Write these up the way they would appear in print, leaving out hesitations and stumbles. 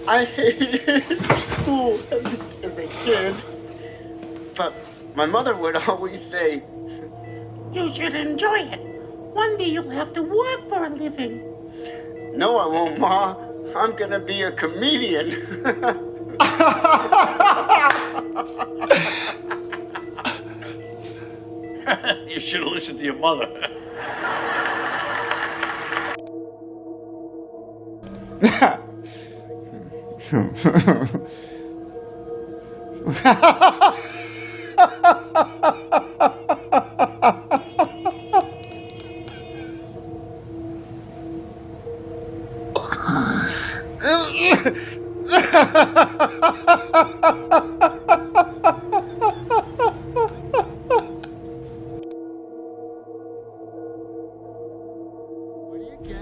I hated school as a kid. But my mother would always say, you should enjoy it. One day you'll have to work for a living. No, I won't, Ma. I'm gonna be a comedian. You should have listened to your mother.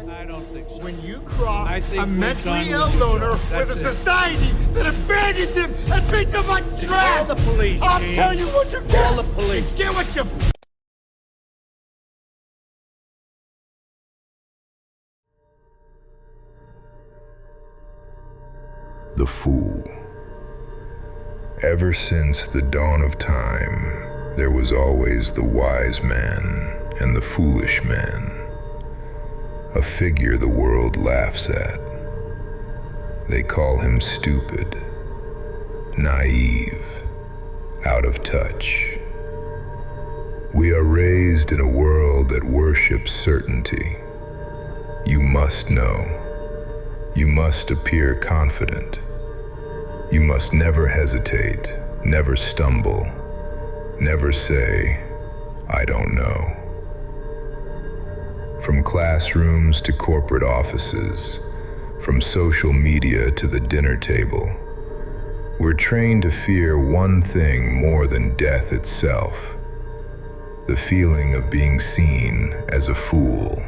I don't think so. When you cross think a we're mentally done ill with you, loner Joe. with That's a it. society that abandons him and treats him like trash! Call the police, I'll Gene. tell you what you Call get! the police. You get what you... The Fool. Ever since the dawn of time, there was always the wise man and the foolish man, a figure the world laughs at. They call him stupid, naive, out of touch. We are raised in a world that worships certainty. You must know. You must appear confident. You must never hesitate, never stumble, never say, I don't know. From classrooms to corporate offices, from social media to the dinner table, we're trained to fear one thing more than death itself: the feeling of being seen as a fool,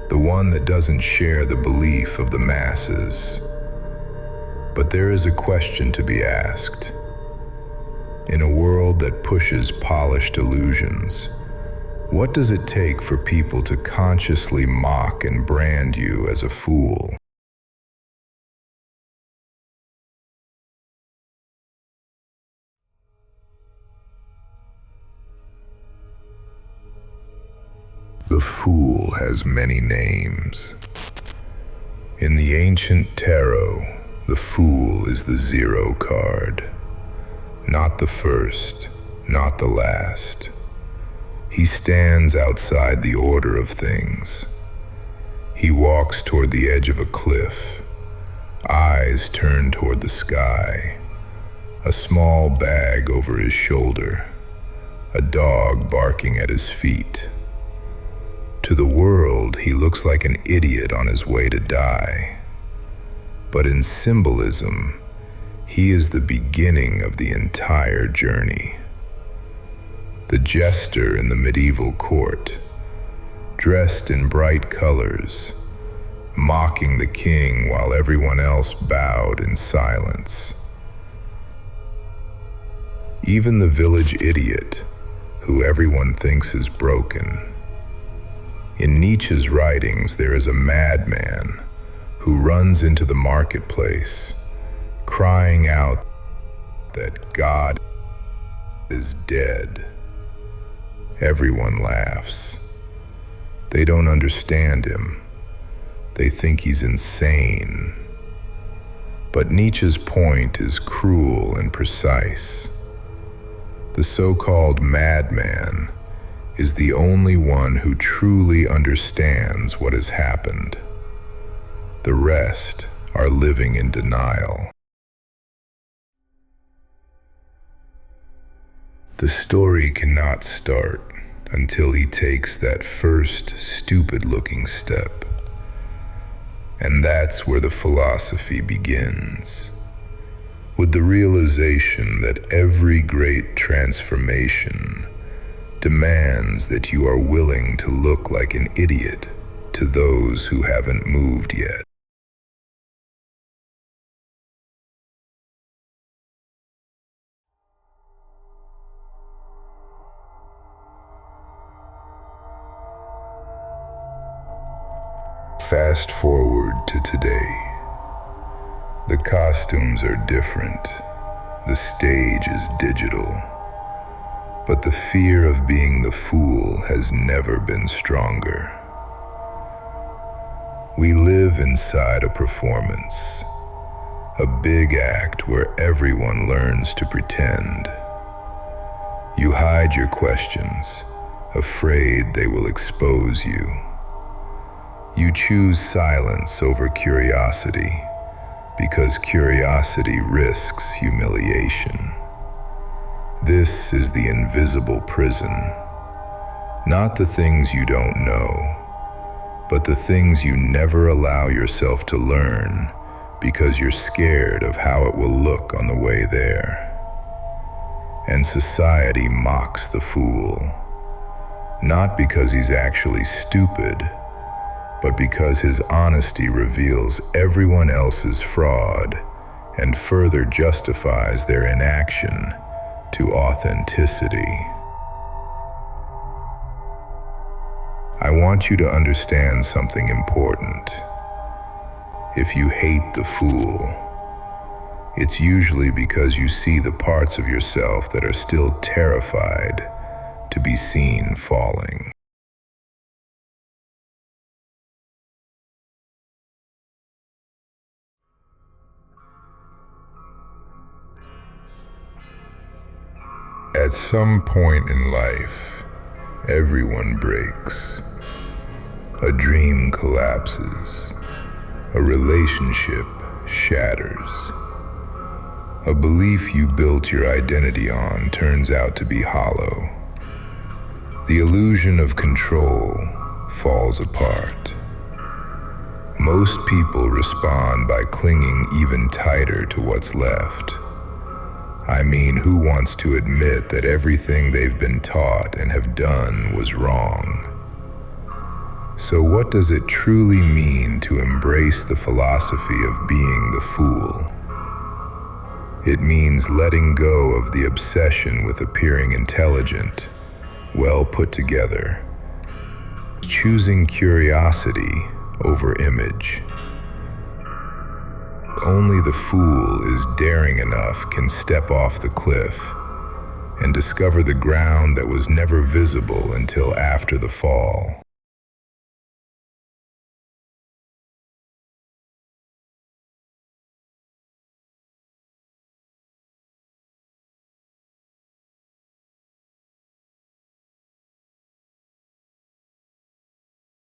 the one that doesn't share the belief of the masses. But there is a question to be asked. In a world that pushes polished illusions, what does it take for people to consciously mock and brand you as a fool? The fool has many names. In the ancient tarot, the fool is the 0 card. Not the first, not the last. He stands outside the order of things. He walks toward the edge of a cliff, eyes turned toward the sky, a small bag over his shoulder, a dog barking at his feet. To the world, he looks like an idiot on his way to die. But in symbolism, he is the beginning of the entire journey. The jester in the medieval court, dressed in bright colors, mocking the king while everyone else bowed in silence. Even the village idiot, who everyone thinks is broken. In Nietzsche's writings, there is a madman who runs into the marketplace, crying out that God is dead. Everyone laughs. They don't understand him. They think he's insane. But Nietzsche's point is cruel and precise. The so-called madman is the only one who truly understands what has happened. The rest are living in denial. The story cannot start until he takes that first stupid-looking step. And that's where the philosophy begins, with the realization that every great transformation demands that you are willing to look like an idiot to those who haven't moved yet. Fast forward to today. The costumes are different. The stage is digital. But the fear of being the fool has never been stronger. We live inside a performance, a big act where everyone learns to pretend. You hide your questions, afraid they will expose you. You choose silence over curiosity because curiosity risks humiliation. This is the invisible prison, not the things you don't know, but the things you never allow yourself to learn because you're scared of how it will look on the way there. And society mocks the fool, not because he's actually stupid, but because his honesty reveals everyone else's fraud and further justifies their inaction to authenticity. I want you to understand something important. If you hate the fool, it's usually because you see the parts of yourself that are still terrified to be seen falling. At some point in life, everyone breaks. A dream collapses. A relationship shatters. A belief you built your identity on turns out to be hollow. The illusion of control falls apart. Most people respond by clinging even tighter to what's left. I mean, who wants to admit that everything they've been taught and have done was wrong? So what does it truly mean to embrace the philosophy of being the fool? It means letting go of the obsession with appearing intelligent, well put together, choosing curiosity over image. Only the fool is daring enough can step off the cliff and discover the ground that was never visible until after the fall.